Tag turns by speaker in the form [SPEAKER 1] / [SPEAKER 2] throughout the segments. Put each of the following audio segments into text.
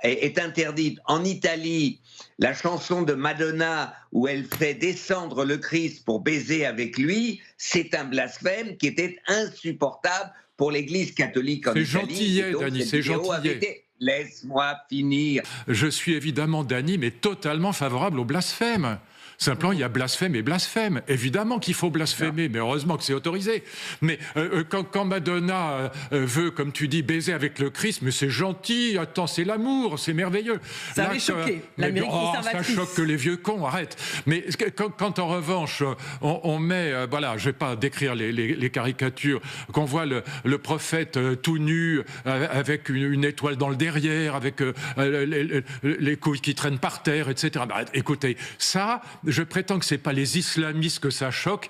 [SPEAKER 1] est interdite. En Italie, la chanson de Madonna où elle fait descendre le Christ pour baiser avec lui, c'est un blasphème qui était insupportable pour l'Église catholique en
[SPEAKER 2] C'est
[SPEAKER 1] Italie. Et
[SPEAKER 2] gentillet,
[SPEAKER 1] donc
[SPEAKER 2] Dany,
[SPEAKER 1] cette
[SPEAKER 2] c'est
[SPEAKER 1] vidéo avait
[SPEAKER 2] gentillet.
[SPEAKER 1] été... Laisse-moi finir.
[SPEAKER 2] Je suis évidemment, Dany, mais totalement favorable au blasphème. Simplement, il y a blasphème et blasphème. Évidemment qu'il faut blasphémer, mais heureusement que c'est autorisé. Mais quand Madonna veut, comme tu dis, baiser avec le Christ, mais c'est gentil, attends, c'est l'amour, c'est merveilleux.
[SPEAKER 3] Ça avait choqué l'Amérique conservatrice.
[SPEAKER 2] Ça choque que les vieux cons, arrête. Mais quand en revanche, on met, voilà, je vais pas décrire les caricatures, qu'on voit le prophète tout nu, avec une étoile dans le derrière, avec les couilles qui traînent par terre, etc. Bah, écoutez, ça... Je prétends que ce n'est pas les islamistes que ça choque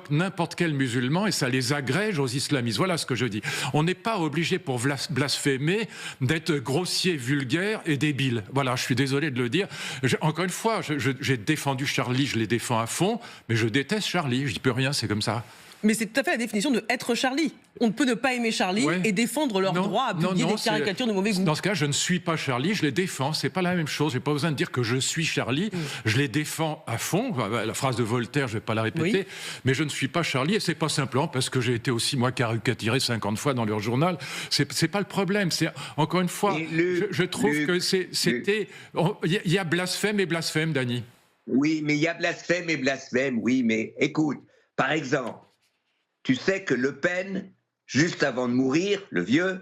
[SPEAKER 2] n'importe quel musulman et ça les agrège aux islamistes. Voilà ce que je dis. On n'est pas obligé pour blasphémer d'être grossier, vulgaire et débile. Voilà, je suis désolé de le dire. Encore une fois, j'ai défendu Charlie, je les défends à fond, mais je déteste Charlie, je n'y peux rien, c'est comme ça.
[SPEAKER 3] Mais c'est tout à fait la définition de être Charlie. On ne peut ne pas aimer Charlie et défendre leur droit à publier des caricatures de mauvais goût.
[SPEAKER 2] Dans ce cas, je ne suis pas Charlie, je les défends. C'est pas la même chose. J'ai pas besoin de dire que je suis Charlie. Je les défends à fond. La phrase de Voltaire, je vais pas la répéter. Mais je ne suis pas Charlie et c'est pas simplement parce que j'ai été aussi moi caricaturé 50 fois dans leur journal. C'est pas le problème. C'est encore une fois, je trouve que c'était. Il y a blasphème et blasphème, Dany.
[SPEAKER 1] Oui, mais il y a blasphème et blasphème. Oui, mais écoute, par exemple. Tu sais que Le Pen, juste avant de mourir, le vieux,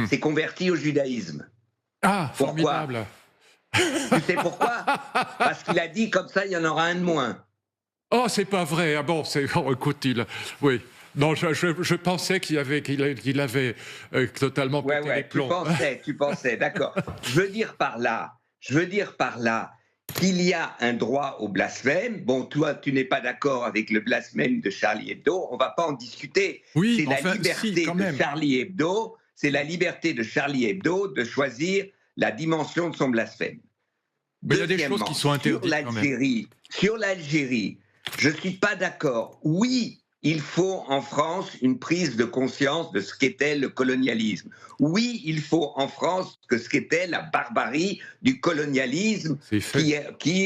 [SPEAKER 1] s'est converti au judaïsme.
[SPEAKER 2] Ah,
[SPEAKER 1] pourquoi?
[SPEAKER 2] Formidable.
[SPEAKER 1] Tu sais pourquoi? Parce qu'il a dit comme ça, il y en aura un de moins.
[SPEAKER 2] Oh, c'est pas vrai. Ah bon, écoute, oui. Non, je pensais qu'il avait totalement pété les plombs.
[SPEAKER 1] Tu pensais, d'accord. Je veux dire par là qu'il y a un droit au blasphème. Bon, toi, tu n'es pas d'accord avec le blasphème de Charlie Hebdo, on ne va pas en discuter.
[SPEAKER 2] Oui,
[SPEAKER 1] c'est la liberté de Charlie Hebdo, c'est la liberté de Charlie Hebdo de choisir la dimension de son blasphème.
[SPEAKER 2] Mais il y a des choses qui sont interdites
[SPEAKER 1] Sur l'Algérie, je ne suis pas d'accord. Oui, il faut en France une prise de conscience de ce qu'était le colonialisme. Oui, il faut en France que ce qu'était la barbarie du colonialisme.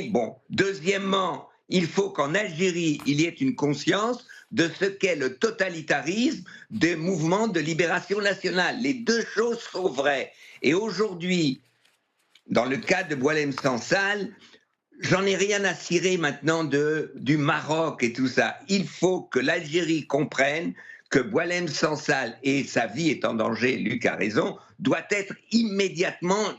[SPEAKER 1] Bon. Deuxièmement, il faut qu'en Algérie, il y ait une conscience de ce qu'est le totalitarisme des mouvements de libération nationale. Les deux choses sont vraies. Et aujourd'hui, dans le cas de Boualem Sansal, j'en ai rien à cirer maintenant du Maroc et tout ça. Il faut que l'Algérie comprenne que Boualem Sansal, et sa vie est en danger, Luc a raison, doit être immédiatement